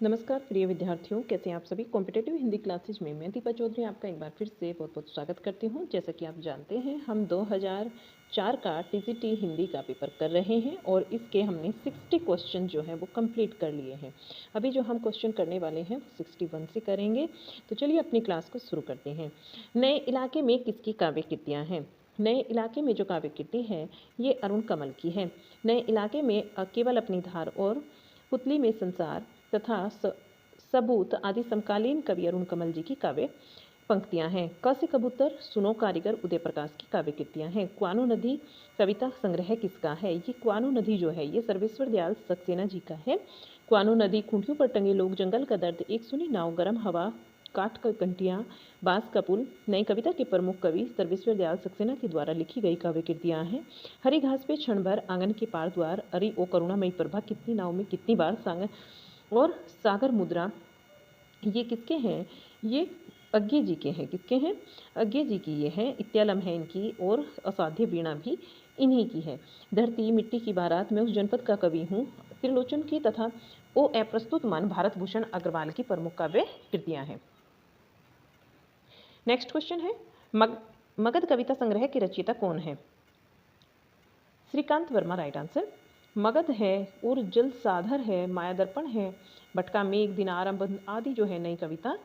नमस्कार प्रिय विद्यार्थियों, कैसे हैं आप सभी। कॉम्पिटेटिव हिंदी क्लासेज में मैं दीपा चौधरी आपका एक बार फिर से बहुत बहुत स्वागत करती हूं। जैसा कि आप जानते हैं, हम 2004 का टीजीटी हिंदी का पेपर कर रहे हैं और इसके हमने 60 क्वेश्चन जो है वो कंप्लीट कर लिए हैं। अभी जो हम क्वेश्चन करने वाले हैं 61 से करेंगे। तो चलिए अपनी क्लास को शुरू करते हैं। नए इलाके में किसकी काव्य कृतियाँ हैं? नए इलाके में जो काव्य कृति है ये अरुण कमल की है। नए इलाके में केवल अपनी धार और पुतली में संसार तथा सबूत आदि समकालीन कवि अरुण कमल जी की काव्य पंक्तियां हैं। क से कबूतर, सुनो कारीगर उदय प्रकाश की काव्य कृतियां हैं। क्वानो नदी कविता संग्रह किसका है? ये क्वानो नदी जो है ये सर्वेश्वर दयाल सक्सेना जी का है। क्वानो नदी, खूंटियों पर टंगे लोग, जंगल का दर्द, एक सुनी नाव, गर्म हवा, काठ का कंटियाँ, बांस का पुल, नई कविता के प्रमुख कवि सर्वेश्वर दयाल सक्सेना के द्वारा लिखी गई काव्य कृतियां हैं। हरी घास पे क्षण भर, आंगन के पार द्वार, अरे ओ करुणामयी प्रभा, कितनी नाव में कितनी बार सांग और सागर मुद्रा, ये किसके हैं? ये अज्ञे जी के हैं। किसके हैं? अज्ञे जी की ये हैं। इत्यालम है इनकी और असाध्य वीणा भी इन्हीं की है। धरती मिट्टी की बारात, मैं उस जनपद का कवि हूँ, त्रिलोचन की तथा ओ अप्रस्तुत मान भारत भूषण अग्रवाल की प्रमुख काव्य कृतियाँ हैं। नेक्स्ट क्वेश्चन है, मगध कविता संग्रह के रचयिता कौन है? Shrikant Verma right answer. मगध है और जल साधर है, माया दर्पण है, भटका मेघ, दिन आरंभ आदि जो है नई कविता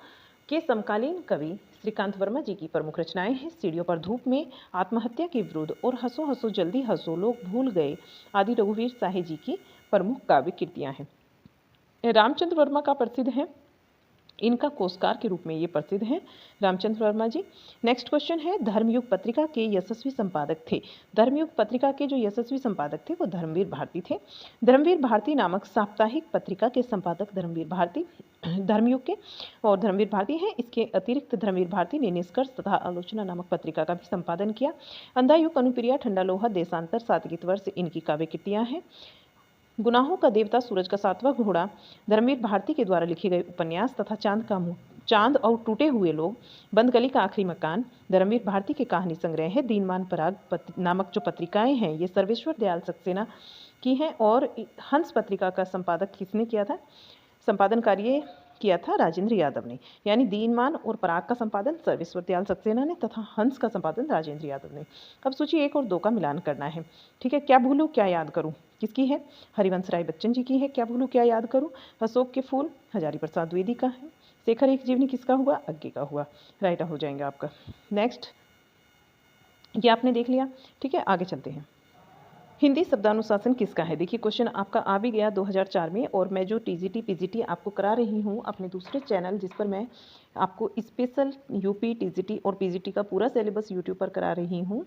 के समकालीन कवि श्रीकांत वर्मा जी की प्रमुख रचनाएं हैं। सीढ़ियों पर धूप में, आत्महत्या के विरुद्ध और हंसो हंसो जल्दी हंसो, लोग भूल गए आदि रघुवीर साहे जी की प्रमुख काव्य कृतियां हैं। रामचंद्र वर्मा का प्रसिद्ध है, इनका कोसकार के रूप में ये प्रसिद्ध हैं रामचंद्र वर्मा जी। नेक्स्ट क्वेश्चन है, धर्मयुग पत्रिका के यशस्वी संपादक थे? धर्मयुग पत्रिका के जो यशस्वी संपादक थे वो धर्मवीर भारती थे। धर्मवीर भारती नामक साप्ताहिक पत्रिका के संपादक धर्मवीर भारती धर्मयुग के और धर्मवीर भारती हैं। इसके अतिरिक्त धर्मवीर भारती ने निष्कर्ष तथा आलोचना नामक पत्रिका का भी संपादन किया। अंधायुग, अनुप्रिया, ठंडा लोहा, देशांतर, सातगीत वर्ष इनकी काव्य कृतियां हैं। गुनाहों का देवता, सूरज का सातवां घोड़ा, धर्मवीर भारती के द्वारा लिखे गए उपन्यास तथा चांद का मुंह, चांद और टूटे हुए लोग, बंद गली का आखिरी मकान धर्मवीर भारती के कहानी संग्रह है। दीनमान पराग नामक जो पत्रिकाएं हैं ये सर्वेश्वर दयाल सक्सेना की हैं और हंस पत्रिका का संपादक किसने किया था? संपादन कार्य किया था राजेंद्र यादव ने। यानी दीनमान और पराग का संपादन सर्वेश्वर दयाल सक्सेना ने तथा हंस का संपादन राजेंद्र यादव ने। अब सूची 1 और 2 का मिलान करना है। ठीक है, क्या भूलूं क्या याद करूं किसकी है? हरिवंश राय बच्चन जी की है। क्या भूलूं क्या याद करूं, अशोक के फूल हजारी प्रसाद द्विवेदी का है। शेखर एक जीवनी किसका हुआ? अज्ञे का हुआ। राइट हो जाएंगे आपका। नेक्स्ट, ये आपने देख लिया। ठीक है, आगे चलते हैं। हिंदी शब्दानुशासन किसका है? देखिए क्वेश्चन आपका आ भी गया 2004 में और मैं जो टीजीटी पीजीटी आपको करा रही हूँ अपने दूसरे चैनल जिस पर मैं आपको स्पेशल यूपी टीजीटी और पीजीटी का पूरा सिलेबस यूट्यूब पर करा रही हूँ,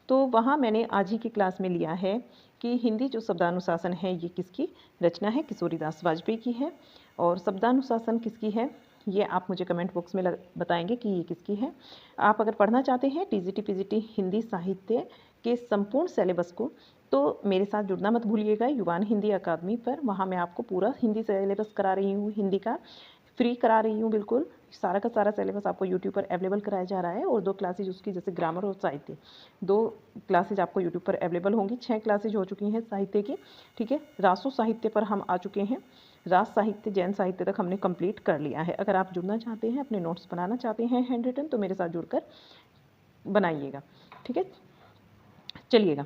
तो वहाँ मैंने आज ही की क्लास में लिया है कि हिंदी जो शब्दानुशासन है ये किसकी रचना है? किशोरीदास वाजपेयी की है। और शब्दानुशासन किसकी है ये आप मुझे कमेंट बॉक्स में बताएंगे कि ये किसकी है। आप अगर पढ़ना चाहते हैं टीजीटी पीजीटी हिंदी साहित्य के संपूर्ण सिलेबस को तो मेरे साथ जुड़ना मत भूलिएगा युवान हिंदी अकादमी पर। वहाँ मैं आपको पूरा हिंदी सिलेबस करा रही हूँ, हिंदी का फ्री करा रही हूँ। बिल्कुल सारा का सारा सिलेबस आपको यूट्यूब पर अवेलेबल कराया जा रहा है और 2 क्लासेज उसकी जैसे ग्रामर और साहित्य 2 क्लासेज आपको यूट्यूब पर अवेलेबल होंगी। 6 क्लासेज हो चुकी हैं साहित्य की। ठीक है, रासो साहित्य पर हम आ चुके हैं, रास साहित्य जैन साहित्य तक हमने कंप्लीट कर लिया है। अगर आप जुड़ना चाहते हैं, अपने नोट्स बनाना चाहते हैं हैंड रिटन, तो मेरे साथ जुड़कर बनाइएगा। ठीक है, चलिएगा।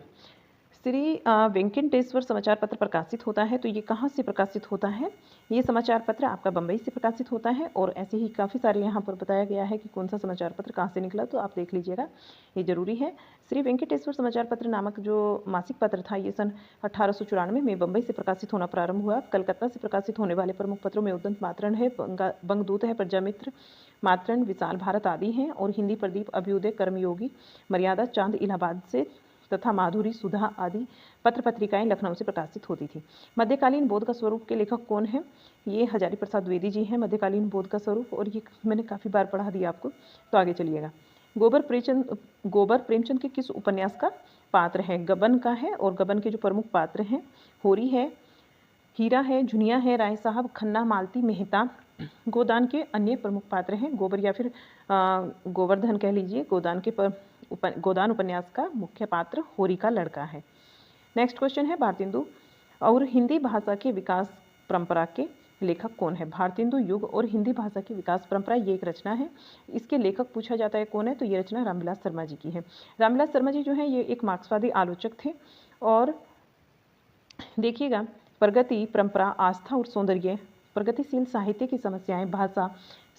श्री वेंकटेश्वर समाचार पत्र प्रकाशित होता है, तो ये कहाँ से प्रकाशित होता है? ये समाचार पत्र आपका बम्बई से प्रकाशित होता है और ऐसे ही काफ़ी सारे यहाँ पर बताया गया है कि कौन सा समाचार पत्र कहाँ से निकला, तो आप देख लीजिएगा, ये जरूरी है। श्री वेंकटेश्वर समाचार पत्र नामक जो मासिक पत्र था ये सन 1894 में बम्बई से प्रकाशित होना प्रारंभ हुआ। कलकत्ता से प्रकाशित होने वाले प्रमुख पत्रों में उदंत मातरण है, बंगदूत है, प्रजामित्र, मातरण, विशाल भारत आदि हैं और हिंदी प्रदीप, अभ्युदय, कर्मयोगी, मर्यादा, चांद इलाहाबाद से तथा माधुरी, सुधा आदि पत्र पत्रिकाएं लखनऊ से प्रकाशित होती थी। मध्यकालीन बोध का स्वरूप के लेखक कौन है? ये हजारी प्रसाद द्विवेदी जी हैं, मध्यकालीन बोध का स्वरूप, और ये मैंने काफ़ी बार पढ़ा दिया आपको, तो आगे चलिएगा। गोबर प्रेमचंद के किस उपन्यास का पात्र है? गबन का है और गबन के जो प्रमुख पात्र हैं होरी है, हीरा है, झुनिया है, राय साहब, खन्ना, मालती, मेहता। गोदान के अन्य प्रमुख पात्र हैं गोबर या फिर गोवर्धन कह लीजिए। गोदान उपन्यास का मुख्य पात्र होरी का लड़का है। नेक्स्ट क्वेश्चन है, भारतेंदु और हिंदी भाषा के विकास परंपरा के लेखक कौन है? भारतेंदु युग और हिंदी भाषा की विकास परंपरा, ये एक रचना है। इसके लेखक पूछा जाता है कौन है, तो ये रचना रामविलास शर्मा जी की है। रामविलास शर्मा जी जो है ये एक मार्क्सवादी आलोचक थे और देखिएगा, प्रगति, परंपरा, आस्था और सौंदर्य, प्रगतिशील साहित्य की समस्याएं, भाषा,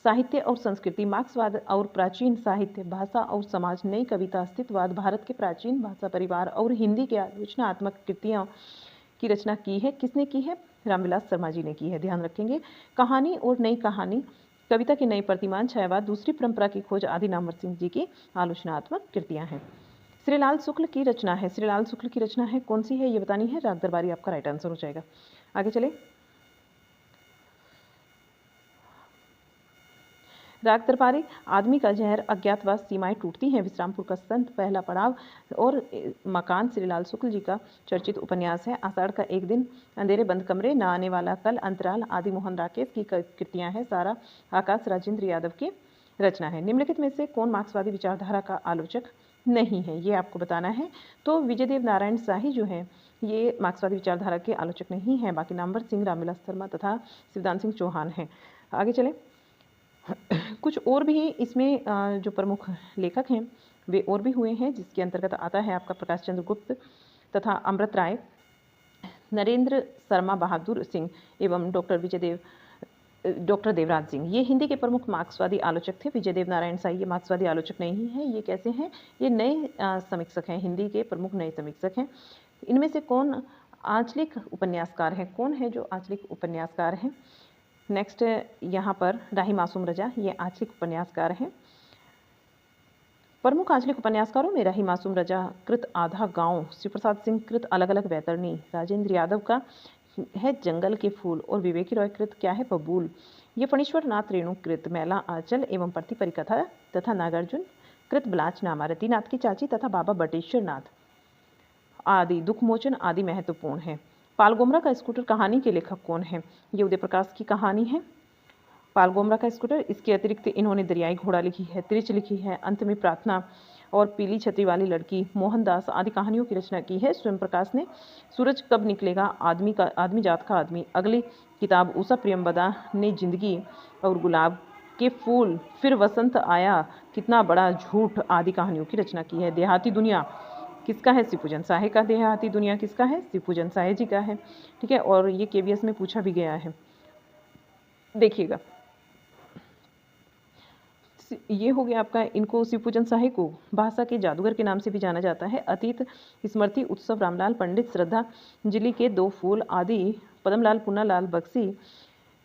साहित्य और संस्कृति, मार्क्सवाद और प्राचीन साहित्य, भाषा और समाज, नई कविता, अस्तित्ववाद, भारत के प्राचीन भाषा परिवार और हिंदी के आलोचनात्मक कृतियों की रचना की है। किसने की है? रामविलास शर्मा जी ने की है, ध्यान रखेंगे। कहानी और नई कहानी, कविता के नए प्रतिमान, छायावाद, दूसरी परंपरा की खोज आदि नामवर सिंह जी की आलोचनात्मक कृतियां हैं। श्रीलाल शुक्ल की रचना है। श्रीलाल शुक्ल की रचना है, कौन सी है ये बतानी है। राग दरबारी आपका राइट आंसर हो जाएगा। आगे चले। राग दरबारी, आदमी का जहर, अज्ञातवास, सीमाएं टूटती हैं, विश्रामपुर का संत, पहला पड़ाव और मकान श्रीलाल शुक्ल जी का चर्चित उपन्यास है। आषाढ़ का एक दिन, अंधेरे बंद कमरे, ना आने वाला कल, अंतराल आदि मोहन राकेश की कृतियां हैं। सारा आकाश राजेंद्र यादव की रचना है। निम्नलिखित में से कौन मार्क्सवादी विचारधारा का आलोचक नहीं है, ये आपको बताना है। तो विजयदेव नारायण शाही जो है ये मार्क्सवादी विचारधारा के आलोचक नहीं हैं। बाकी नामवर सिंह, रामविलास शर्मा तथा शिवदान सिंह चौहान हैं। आगे चलें। कुछ और भी इसमें जो प्रमुख लेखक हैं वे और भी हुए हैं, जिसके अंतर्गत आता है आपका प्रकाश चंद्र गुप्त तथा अमृत राय, नरेंद्र शर्मा बहादुर सिंह एवं डॉक्टर देवराज सिंह। ये हिंदी के प्रमुख मार्क्सवादी आलोचक थे। विजयदेव नारायण शाही ये मार्क्सवादी आलोचक नहीं है। ये कैसे हैं? ये नए समीक्षक हैं, हिंदी के प्रमुख नए समीक्षक हैं। इनमें से कौन आंचलिक उपन्यासकार है? कौन है जो आंचलिक उपन्यासकार हैं? नेक्स्ट यहाँ पर राही मासूम रजा, ये आंचलिक उपन्यासकार हैं। प्रमुख आंचलिक उपन्यासकारों में राही मासूम रजा कृत आधा गांव, शिवप्रसाद सिंह कृत अलग अलग वैतरणी, राजेंद्र यादव का है जंगल के फूल और विवेकी रॉय कृत क्या है? बबूल। ये फणीश्वर नाथ रेणु कृत मैला आंचल एवं प्रति परिकथा तथा नागार्जुन कृत ब्लाच नामा, रतिनाथ की चाची तथा बाबा बटेश्वर नाथ आदि दुखमोचन आदि महत्वपूर्ण है। पालगोमरा का स्कूटर कहानी के लेखक कौन है? ये उदय प्रकाश की कहानी है, पालगोमरा का स्कूटर। इसके अतिरिक्त इन्होंने दरियाई घोड़ा लिखी है, त्रिच लिखी है, अंत में प्रार्थना और पीली छतरी वाली लड़की, मोहनदास आदि कहानियों की रचना की है। स्वयं प्रकाश ने सूरज कब निकलेगा, आदमी जात का आदमी, अगली किताब उषा प्रियंवदा ने जिंदगी और गुलाब के फूल, फिर वसंत आया, कितना बड़ा झूठ आदि कहानियों की रचना की है। देहाती दुनिया किसका है? शिवपूजन साहे का। देहाती दुनिया किसका है? शिवपूजन साहे जी का है। ठीक है, और ये केवीएस में पूछा भी गया है, देखिएगा। ये हो गया आपका। इनको शिवपूजन साहे को भाषा के जादूगर के नाम से भी जाना जाता है। अतीत स्मृति उत्सव, रामलाल पंडित, श्रद्धांजलि के दो फूल आदि पद्मलाल पुन्नालाल बख्शी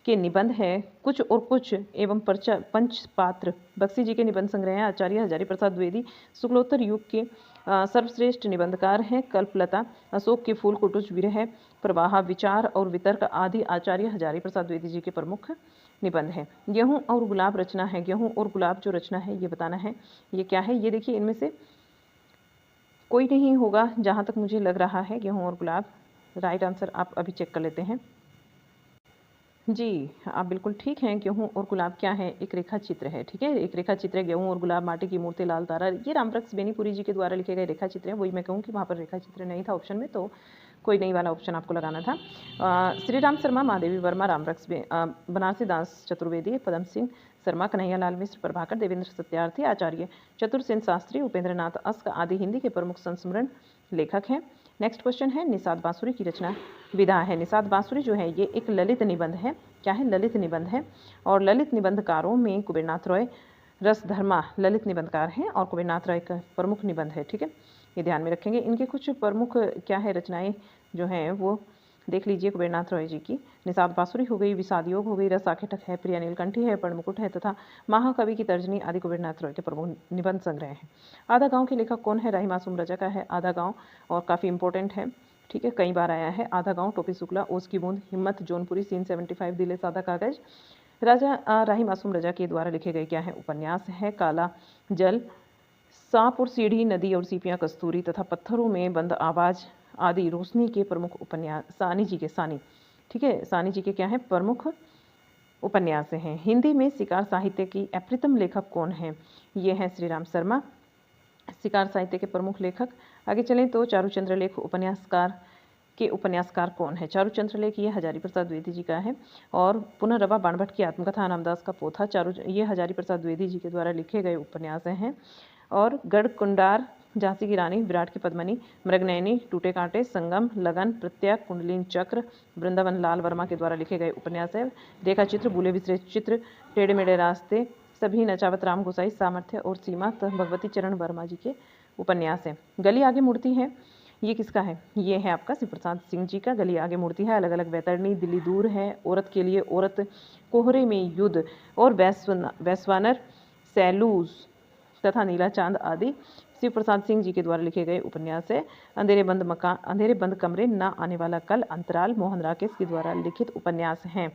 के निबंध है। कुछ और कुछ एवं पंचपात्र बख्शी जी के निबंध संग्रह हैं। आचार्य हजारी प्रसाद द्विवेदी शुक्लोत्तर युग के सर्वश्रेष्ठ निबंधकार हैं। कल्पलता, अशोक के फूल, कुटुच विरह, प्रवाह, विचार और वितर्क आदि आचार्य हजारी प्रसाद द्विवेदी जी के प्रमुख निबंध है। गेहूं और गुलाब रचना है। गेहूं और गुलाब जो रचना है ये बताना है, ये क्या है? ये देखिए, इनमें से कोई नहीं होगा जहां तक मुझे लग रहा है। गेहूं और गुलाब राइट आंसर आप अभी चेक कर लेते हैं। जी, आप बिल्कुल ठीक हैं। गेहूं और गुलाब क्या है? एक रेखा चित्र है। ठीक है, एक रेखा चित्र है। गेहूं और गुलाब, माटी की मूर्ति, लाल तारा, ये रामवृक्ष बेनीपुरी जी के द्वारा लिखे गए रेखा चित्र है। वही मैं कहूँ कि वहाँ पर रेखा चित्र नहीं था ऑप्शन में, तो कोई नहीं वाला ऑप्शन आपको लगाना था। श्री राम शर्मा, महादेवी वर्मा, रामवृक्ष बनारसी दास चतुर्वेदी, पदम सिंह शर्मा, कन्हैया लाल मिश्र, प्रभाकर, देवेंद्र सत्यार्थी, आचार्य चतुरसेन शास्त्री, उपेंद्र नाथ अस्क आदि हिंदी के प्रमुख संस्मरण लेखक हैं। नेक्स्ट क्वेश्चन है, निषाद बांसुरी की रचना विधा है। निषाद बांसुरी जो है ये एक ललित निबंध है। क्या है? ललित निबंध है। और ललित निबंधकारों में कुबेरनाथ रॉय रसधर्मा ललित निबंधकार हैं और कुबेरनाथ रॉय का प्रमुख निबंध है। ठीक है, ये ध्यान में रखेंगे। इनके कुछ प्रमुख क्या है रचनाएं जो हैं वो देख लीजिए। कुबेरनाथ रॉय जी की निषाद बांसुरी हो गई, विषाद योग हो गई, रस आखेटक है, प्रिया नीलकंठी है, पर्णमुकुट है तथा महाकवि की तर्जनी आदि कुबेरनाथ रॉय के प्रमुख निबंध संग्रह हैं। आधा गांव के लेखक कौन है? राही मासूम रजा का है आधा गांव, और काफ़ी इंपॉर्टेंट है। ठीक है, कई बार आया है आधा गांव। टोपी शुक्ला, ओस की बूंद, हिम्मत जौनपुरी, सीन 75, दिले सादा कागज। राजा राही मासूम रजा के द्वारा लिखे गए क्या है? उपन्यास है। काला जल, सांप और सीढ़ी, नदी और सीपियाँ कस्तूरी तथा पत्थरों में बंद आवाज आदि रोशनी के प्रमुख उपन्यास सानी जी के। सानी, ठीक है, सानी जी के क्या है? प्रमुख उपन्यास हैं। हिंदी में शिकार साहित्य की अप्रितम लेखक कौन है? ये हैं श्री राम शर्मा, शिकार साहित्य के प्रमुख लेखक। आगे चलें तो चारूचंद्र लेख उपन्यासकार के उपन्यासकार कौन है? चारुचंद्र लेख ये हजारी प्रसाद द्विवेदी जी का है। और पुनर्रवा बाणभट्ट की आत्मकथा रामदास का पोथा ये हजारी प्रसाद द्विवेदी जी के द्वारा लिखे गए उपन्यास हैं। और गढ़कुंडार, झांसी की रानी, विराट की पद्मिनी, मृगनयनी, टूटे कांटे, संगम, लगन, प्रत्यय, कुंडलिनी चक्र, वृंदावन लाल वर्मा के द्वारा लिखे गए उपन्यास है। रेखा चित्र, बुले बिसरे चित्र, टेढ़े मेढ़े रास्ते सभी नचावत राम गोसाई, सामर्थ्य और सीमा भगवती चरण वर्मा जी के उपन्यास है। गली आगे मुड़ती है, ये किसका है? ये है आपका शिव प्रसाद सिंह जी का। गली आगे मुड़ती है, अलग अलग वैतरणी, दिल्ली दूर है, औरत के लिए औरत, कोहरे में युद्ध और वैश्वानर, सैलूस तथा नीला चांद आदि शिव प्रसाद सिंह जी के द्वारा लिखे गए उपन्यास है। अंधेरे बंद कमरे, ना आने वाला कल, अंतराल मोहन राकेश के द्वारा लिखित उपन्यास हैं।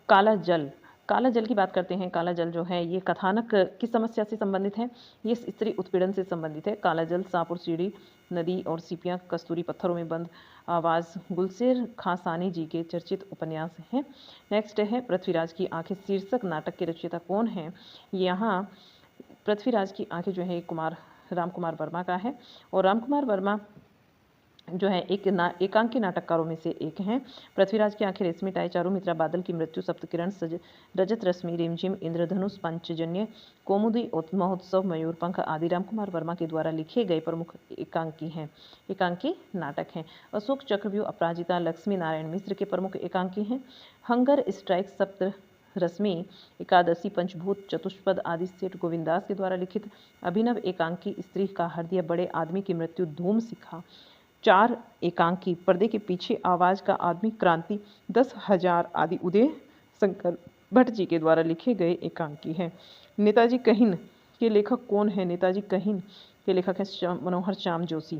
काला जल, काला जल की बात करते हैं। काला जल जो है ये कथानक किस समस्या से संबंधित है? ये स्त्री उत्पीड़न से संबंधित है। काला जल सांप और सीढ़ी, नदी और सीपियाँ, कस्तूरी पत्थरों में बंद आवाज़, गुलसेर खासानी जी के चर्चित उपन्यास हैं। नेक्स्ट है पृथ्वीराज की आंखें शीर्षक नाटक के रचयिता कौन हैं? यहाँ पृथ्वीराज की आंखें जो है राम कुमार वर्मा का है। और राम कुमार वर्मा जो है एकांकी नाटककारों में से एक हैं। पृथ्वीराज की आंखें, रेशमी टाई, चारुमित्रा, बादल की मृत्यु, सप्तकिरण, रजत रश्मि, रिमझिम, इंद्रधनुष, पंचजन्य, कौमुदी महोत्सव, मयूरपंख आदि राम कुमार वर्मा के द्वारा लिखे गए प्रमुख एकांकी नाटक हैं। अशोक चक्रव्यूह, अपराजिता, लक्ष्मी नारायण मिश्र के प्रमुख एकांकी हैं। हंगर स्ट्राइक, सप्त रश्मि, एकादशी, पंचभूत, चतुष्पद आदि सेठ गोविंदास के द्वारा लिखित अभिनव एकांकी। स्त्री का हृदय, बड़े आदमी की मृत्यु, धूम शिखा। 4 एकांकी, पर्दे के पीछे, आवाज का आदमी, क्रांति, 10,000 आदि उदय शंकर भट्ट जी के द्वारा लिखे गए एकांकी हैं। नेताजी कहिन के लेखक कौन है? नेताजी कहिन के लेखक है मनोहर श्याम जोशी।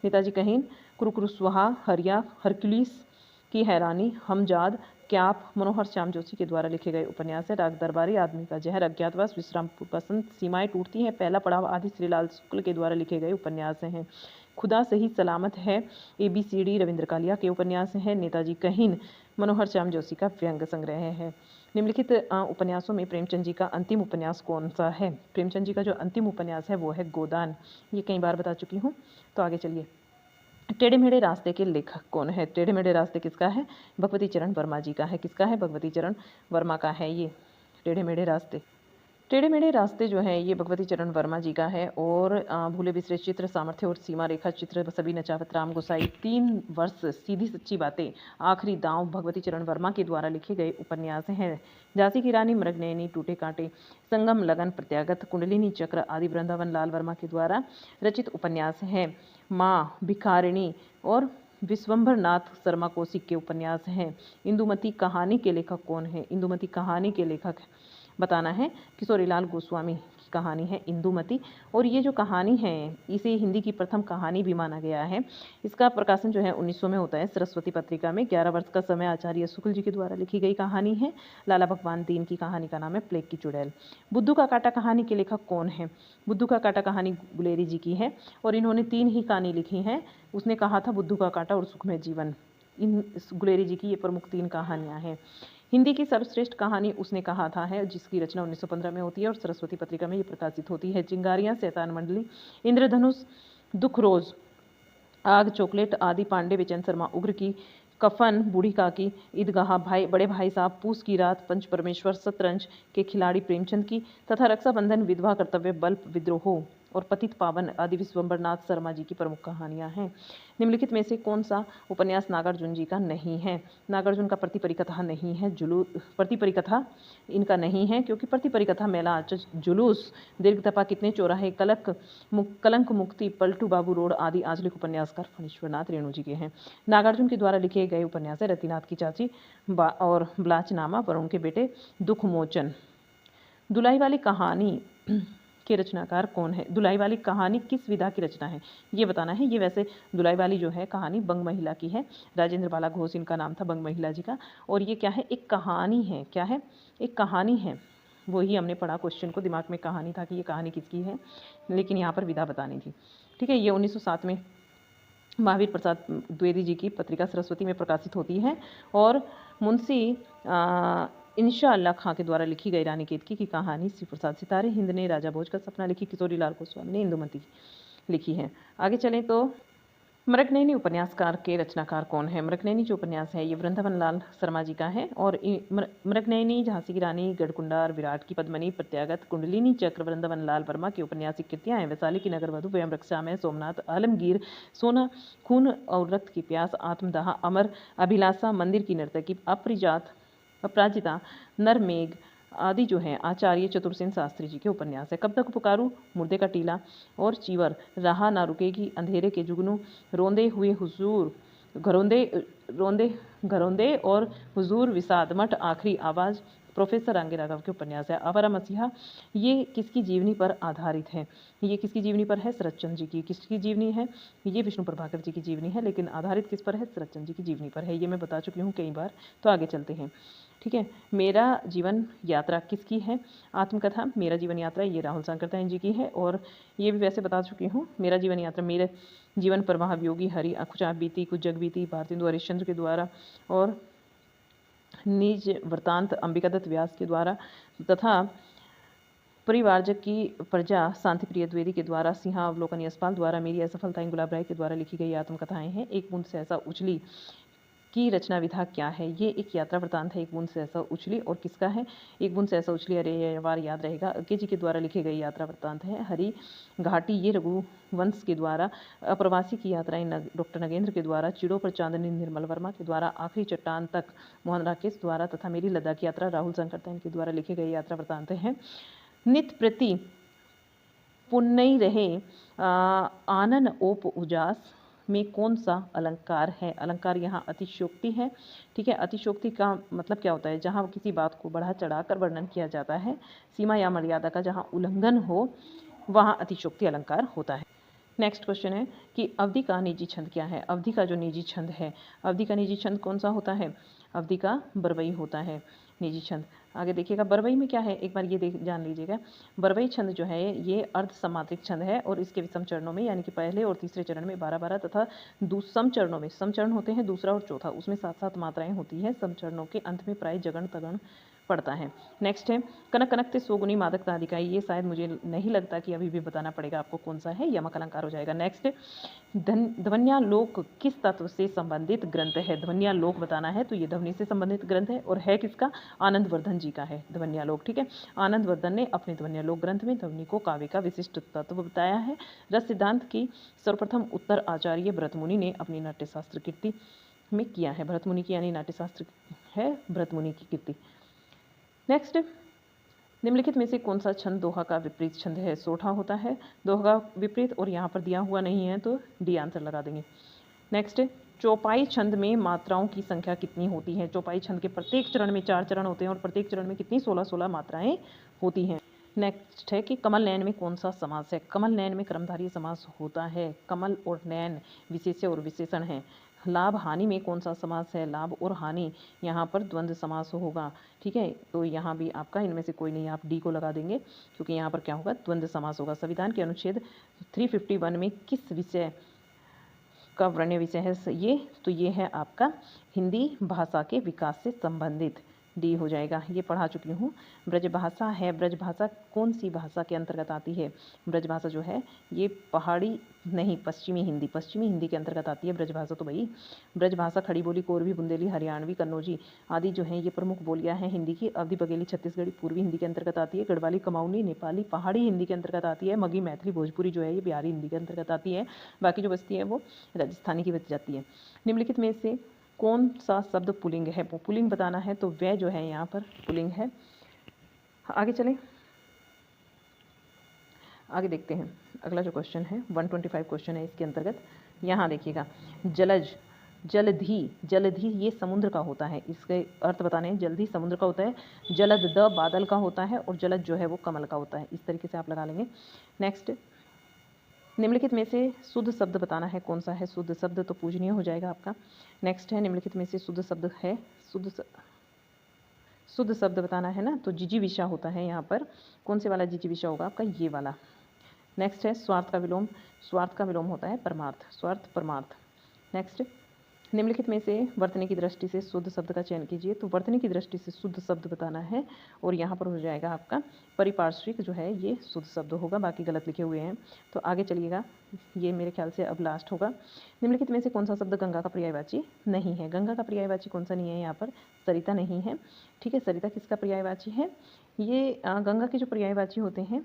नेताजी कहिन कुरुकुरुस्वाहा, हरिया, हरक्यूलिस की हैरानी, हमजाद, क्याप मनोहर श्याम जोशी के द्वारा लिखे गए उपन्यास है। राग दरबारी, आदमी का जहर, अज्ञातवास, विश्रामपुर, बसंत, सीमाएं टूटती हैं, पहला पड़ाव आदि श्रीलाल शुक्ल के द्वारा लिखे गए उपन्यास हैं। खुदा सही सलामत है, ABCD रविंद्र कालिया के उपन्यास हैं। नेताजी कहिन मनोहर श्याम जोशी का व्यंग्य संग्रह है। निम्नलिखित उपन्यासों में प्रेमचंद जी का अंतिम उपन्यास कौन सा है? प्रेमचंद जी का जो अंतिम उपन्यास है वो है गोदान। ये कई बार बता चुकी हूँ। तो आगे चलिए, टेढ़े मेढ़े रास्ते के लेखक कौन है? टेढ़े मेढ़े रास्ते किसका है? भगवती चरण वर्मा जी का है। किसका है? भगवती चरण वर्मा का है ये टेढ़े मेढ़े रास्ते जो है ये भगवती चरण वर्मा जी का है। और भूले बिसरे चित्र, सामर्थ्य और सीमा रेखा चित्र सभी नचावत राम गोसाई, 3 वर्ष, सीधी सच्ची बातें, आखिरी दांव भगवती चरण वर्मा के द्वारा लिखे गए उपन्यास हैं। झांसी की रानी, मृगनयनी, टूटे कांटे, संगम, लगन, प्रत्यागत, कुंडलिनी चक्र आदि वृंदावन लाल वर्मा के द्वारा रचित उपन्यास हैं। माँ, भिखारिणी और विश्वंभर नाथ शर्मा कौशिक के उपन्यास हैं। इंदुमती कहानी के लेखक कौन है? इंदुमती कहानी के लेखक बताना है किशोरीलाल गोस्वामी की कहानी है इंदुमती। और ये जो कहानी है इसे हिंदी की प्रथम कहानी भी माना गया है। इसका प्रकाशन जो है 1900 में होता है सरस्वती पत्रिका में। 11 वर्ष का समय आचार्य शुक्ल जी के द्वारा लिखी गई कहानी है। लाला भगवान दीन की कहानी का नाम है प्लेग की चुड़ैल। बुद्धू का कांटा कहानी के लेखक कौन है? बुद्धू का कांटा कहानी गुलेरी जी की है और इन्होंने 3 ही कहानी लिखी हैं। उसने कहा था बुद्धू का कांटा और सुखमय जीवन। इन गुलेरी जी की ये प्रमुख 3 कहानियाँ हैं। हिंदी की सर्वश्रेष्ठ कहानी उसने कहा था है, जिसकी रचना 1915 में होती है और सरस्वती पत्रिका में ये प्रकाशित होती है। चिंगारियाँ, शैतान मंडली, इंद्रधनुष, दुख रोज, आग, चॉकलेट आदि पांडे बेचैन शर्मा, उग्र की, कफन, बूढ़ी काकी, ईदगाह, भाई, बड़े भाई साहब, पूस की रात, पंच परमेश्वर, शतरंज के खिलाड़ी प्रेमचंद की तथा रक्षाबंधन, विधवा कर्तव्य, बल्ब, विद्रोह और पतित पावन आदि विश्वंभरनाथ शर्मा जी की प्रमुख कहानियां हैं। निम्नलिखित में से कौन सा उपन्यास नागार्जुन जी का नहीं है? नागार्जुन का प्रतिपरिकथा नहीं है। प्रतिपरिकथा इनका नहीं है क्योंकि प्रतिपरिकथा, मेला आचज, जुलूस, दीर्घ तपा, कितने चौराहे, कलंक मुक्ति, पलटू बाबू रोड आदि आंचलिक उपन्यासकार फणीश्वरनाथ रेणु जी के हैं। नागार्जुन के द्वारा लिखे गए उपन्यास है रतिनाथ की चाची और ब्लाचनामा, वरुण के बेटे, दुख मोचन। दुलाई वाली कहानी के रचनाकार कौन है? दुलाई वाली कहानी किस विधा की रचना है ये बताना है। ये वैसे दुलाई वाली जो है कहानी बंग महिला की है। राजेंद्र बाला घोष इनका नाम था, बंग महिला जी का। और ये क्या है? एक कहानी है। क्या है? एक कहानी है। वही हमने पढ़ा, क्वेश्चन को दिमाग में कहानी था कि ये कहानी किसकी है, लेकिन यहाँ पर विधा बतानी थी। ठीक है, ये 1907 में महावीर प्रसाद द्विवेदी जी की पत्रिका सरस्वती में प्रकाशित होती है। और मुंशी इंशाअल्लाह खां के द्वारा लिखी गई रानी केतकी की कहानी शिव प्रसाद सितारे हिंद ने राजा भोज का सपना लिखी। किशोरीलाल गोस्वामी ने इंदुमती लिखी है। आगे चलें तो मृगनयनी उपन्यासकार के रचनाकार कौन है? मृगनयनी जो उपन्यास है ये वृंदावन लाल शर्मा जी का है और मृगनयनी, झांसी की रानी, गढ़कुंडार, विराट की पद्मिनी, प्रत्यागत, कुंडलिनी चक्र वृंदावन लाल वर्मा की औपन्यासिक कृतियां हैं। वैशाली की नगर वधु, व्यम रक्षामय, सोमनाथ, आलमगीर, सोना, खून और रक्त की प्यास, आत्मदाह, अमर, अभिलाषा, मंदिर की नर्तकी, अपराजिता, नरमेघ आदि जो है आचार्य चतुरसेन शास्त्री जी के उपन्यास है। कब तक पुकारूं, मुर्दे का टीला और चीवर, रहा ना रुकेगी, अंधेरे के जुगनू, रोंदे हुए हुजूर, घरोंदे रोंदे घरोंदे और हुजूर, विषाद मठ, आखिरी आवाज़, प्रोफेसर आंगे राघव के उपन्यास है। आवारा मसीहा ये किसकी जीवनी पर आधारित है? ये किसकी जीवनी पर है? शरतचंद्र जी की। किसकी जीवनी है? ये विष्णु प्रभाकर जी की जीवनी है, लेकिन आधारित किस पर है? शरतचंद्र जी की जीवनी पर है। ये मैं बता चुकी हूँ कई बार, तो आगे चलते हैं। ठीक है, मेरा जीवन यात्रा किसकी है? आत्मकथा मेरा जीवन यात्रा ये राहुल सांकृत्यायन जी की है और ये भी वैसे बता चुकी हूँ। मेरा जीवन यात्रा मेरे जीवन पर महावियोगी हरि कुछ आप बीती कुछ जग बीती भारतेंदु हरिश्चंद्र के द्वारा और निज वृतांत अंबिकादत्त व्यास के द्वारा तथा परिवारजक की प्रजा शांति प्रिय द्विवेदी के द्वारा सिंहावलोकन यशपाल द्वारा मेरी असफलताएं गुलाब राय के द्वारा लिखी गई आत्मकथाएं हैं। एक बूंद सहसा उछली की रचना विधा क्या है? ये एक यात्रा वृतांत है। एक बूंद सहसा उछली और किसका है? एक बूंद सहसा उछली, अरे ये वार याद रहेगा, अज्ञे जी के द्वारा लिखी गई यात्रा वृतांत है। हरि घाटी ये रघुवंश के द्वारा, अप्रवासी की यात्राएं डॉक्टर नगेंद्र के द्वारा, चिड़ों पर चांदनी निर्मल वर्मा के द्वारा, आखिरी चट्टान तक मोहन राकेश द्वारा तथा मेरी लद्दाख यात्रा राहुल सांकृत्यायन के द्वारा लिखे गए यात्रा वृतांत हैं। नित प्रति पुण्य रहे आनन ओप उजास में कौन सा अलंकार है? अलंकार यहाँ अतिशयोक्ति है। ठीक है, अतिशयोक्ति का मतलब क्या होता है? जहाँ किसी बात को बढ़ा चढ़ाकर वर्णन किया जाता है, सीमा या मर्यादा का जहाँ उल्लंघन हो वहाँ अतिशयोक्ति अलंकार होता है। नेक्स्ट क्वेश्चन है कि अवधि का निजी छंद क्या है? अवधि का जो निजी छंद है, अवधि का निजी छंद कौन सा होता है? अवधि का बरवई होता है निजी छंद। आगे देखिएगा बरवई में क्या है, एक बार ये जान लीजिएगा। बरवई छंद जो है ये अर्ध समात्रिक छंद है और इसके विषम चरणों में यानी कि पहले और तीसरे चरण में 12-12 तथा सम चरणों में, सम चरण होते हैं दूसरा और चौथा, उसमें 7-7 मात्राएं होती है। सम चरणों के अंत में प्राय जगण तगण पड़ता है। नेक्स्ट है कनक कनकते सोगुनी मादक तादिकाई, ये शायद मुझे नहीं लगता कि अभी भी बताना पड़ेगा आपको कौन सा है, यमक अलंकार हो जाएगा। नेक्स्ट ध्वन्यालोक किस तत्व से संबंधित ग्रंथ है? ध्वन्यालोक बताना है तो ये ध्वनि से संबंधित ग्रंथ है और है किसका? आनंद वर्धन जी का है ध्वन्यालोक। ठीक है, आनंद वर्धन ने अपने ध्वन्यालोक ग्रंथ में ध्वनि को काव्य का विशिष्ट तत्व बताया है। रस सिद्धांत की सर्वप्रथम उत्तर आचार्य भरतमुनि ने अपनी नाट्यशास्त्र कीर्ति में किया है। भरतमुनि की यानी नाट्यशास्त्र है भरतमुनि की कीर्ति। नेक्स्ट, निम्नलिखित में से कौन सा छंद दोहा का विपरीत छंद है? सोठा होता है दोहा का विपरीत और यहाँ पर दिया हुआ नहीं है तो डी आंसर लगा देंगे। नेक्स्ट, चौपाई छंद में मात्राओं की संख्या कितनी होती है? चौपाई छंद के प्रत्येक चरण में 4 चरण होते हैं और प्रत्येक चरण में कितनी 16-16 मात्राएं होती हैं। नेक्स्ट है कि कमल नयन में कौन सा समास है? कमल नयन में कर्मधारय समास होता है। कमल और नयन विशेष्य और विशेषण है। लाभ हानि में कौन सा समास है? लाभ और हानि यहाँ पर द्वंद्व समास होगा। ठीक है, तो यहाँ भी आपका इनमें से कोई नहीं, आप डी को लगा देंगे क्योंकि यहाँ पर क्या होगा? द्वंद्व समास होगा। संविधान के अनुच्छेद 351 में किस विषय का वर्ण्य विषय है ये? तो ये है आपका हिंदी भाषा के विकास से संबंधित, डी हो जाएगा। ये पढ़ा चुकी हूँ। ब्रजभाषा है, ब्रजभाषा कौन सी भाषा के अंतर्गत आती है? ब्रजभाषा जो है ये पहाड़ी नहीं, पश्चिमी हिंदी के अंतर्गत आती है ब्रजभाषा। तो भाई ब्रजभाषा खड़ी बोली, कोरवी, बुंदेली, हरियाणवी, कन्नौजी आदि जो हैं ये प्रमुख बोलियां हैं हिंदी की। अवधी, बघेली, छत्तीसगढ़ी पूर्वी हिंदी के अंतर्गत आती है। गढ़वाली, कमाऊनी, नेपाली, पहाड़ी हिंदी के अंतर्गत आती है। मगी, मैथिली, भोजपुरी जो है ये बिहारी हिंदी के अंतर्गत आती है। बाकी जो बचती है वो राजस्थानी की बच जाती है। निम्नलिखित में से कौन सा शब्द पुल्लिंग है? पुल्लिंग बताना है तो वह जो है यहाँ पर पुल्लिंग है। आगे चलें, आगे देखते हैं। अगला जो क्वेश्चन है 125 क्वेश्चन है इसके अंतर्गत। यहाँ देखिएगा जलज, जलधि ये समुद्र का होता है। इसके अर्थ बताने हैं। जल्दी समुद्र का होता है, जलद द बादल का होता है और जलद जो है वो कमल का होता है। इस तरीके से आप लगा लेंगे। नेक्स्ट, निम्नलिखित में से शुद्ध शब्द बताना है कौन सा है? शुद्ध शब्द तो पूजनीय हो जाएगा आपका। नेक्स्ट है निम्नलिखित में से शुद्ध शब्द है, शुद्ध शब्द बताना है ना, तो जिजीविषा होता है यहाँ पर। कौन से वाला जिजीविषा होगा आपका? ये वाला। नेक्स्ट है स्वार्थ का विलोम, स्वार्थ का विलोम होता है परमार्थ, स्वार्थ परमार्थ। नेक्स्ट निम्नलिखित में से वर्तनी की दृष्टि से शुद्ध शब्द का चयन कीजिए। तो वर्तनी की दृष्टि से शुद्ध शब्द बताना है और यहाँ पर हो जाएगा आपका परिपार्श्विक जो है ये शुद्ध शब्द होगा, बाकी गलत लिखे हुए हैं। तो आगे चलिएगा, ये मेरे ख्याल से अब लास्ट होगा। निम्नलिखित में से कौन सा शब्द गंगा का पर्यायवाची नहीं है? गंगा का पर्यायवाची कौन सा नहीं है? यहाँ पर सरिता नहीं है। ठीक है, सरिता किसका पर्यायवाची है? ये गंगा के जो पर्यायवाची होते हैं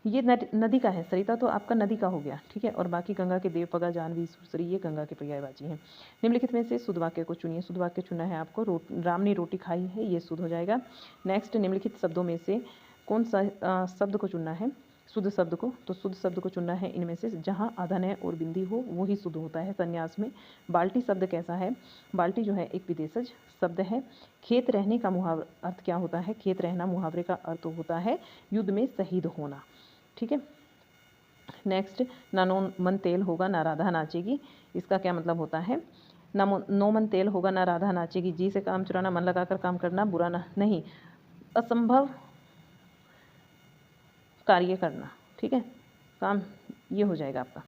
ये नदी का है। सरिता तो आपका नदी का हो गया, ठीक है। और बाकी गंगा के देव, पगा, जानवी, सुरसरी ये गंगा के पर्यायवाची हैं। निम्नलिखित में से शुद्ध वाक्य को चुनिए। शुद्ध वाक्य चुनना है आपको। राम ने रोटी खाई है, ये शुद्ध हो जाएगा। नेक्स्ट, निम्नलिखित शब्दों में से कौन सा शब्द को चुनना है? शुद्ध शब्द को। तो शुद्ध शब्द को चुनना है इनमें से जहाँ अधनय और बिंदी हो वही शुद्ध होता है संन्यास में। बाल्टी शब्द कैसा है? बाल्टी जो है एक विदेशज शब्द है। खेत रहने का मुहावरा अर्थ क्या होता है? खेत रहना मुहावरे का अर्थ होता है युद्ध में शहीद होना। ठीक है। नेक्स्ट, ना मन तेल होगा ना राधा नाचेगी, इसका क्या मतलब होता है? नो मन तेल होगा ना राधा नाचेगी। जी से काम चुराना, मन लगाकर काम करना, बुरा ना नहीं, असंभव कार्य करना। ठीक है, काम ये हो जाएगा आपका।